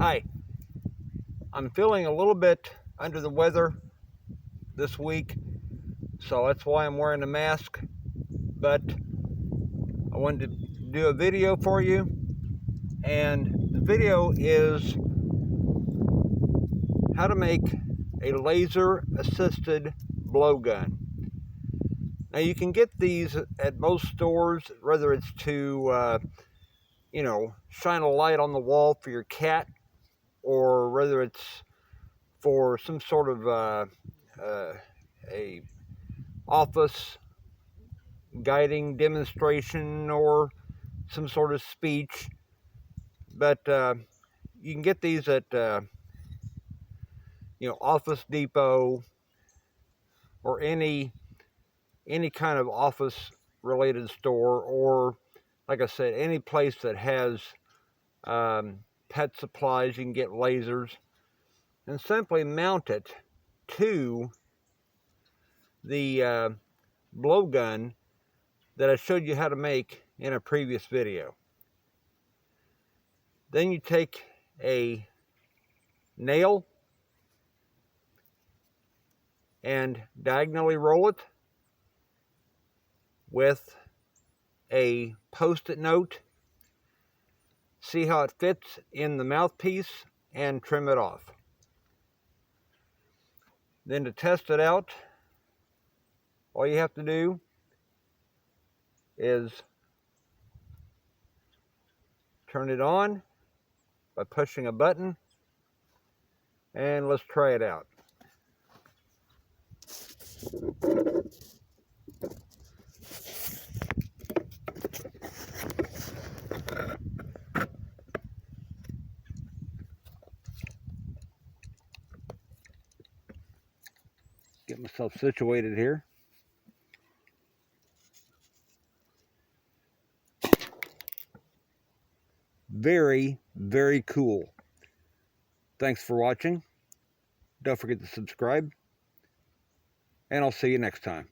Hi, I'm feeling a little bit under the weather this week, so that's why I'm wearing a mask, but I wanted to do a video for you, and the video is how to make a laser assisted blowgun. Now you can get these at most stores, whether it's to shine a light on the wall for your cat, or whether it's for some sort of a office guiding demonstration or some sort of speech. But you can get these at Office Depot or any kind of office related store, or like I said, any place that has pet supplies. You can get lasers and simply mount it to the blowgun that I showed you how to make in a previous video. Then you take a nail and diagonally roll it with a post-it note. See how it fits in the mouthpiece and trim it off. Then to test it out, all you have to do is turn it on by pushing a button, and let's try it out. Get myself situated here. Very, very cool. Thanks for watching. Don't forget to subscribe, and I'll see you next time.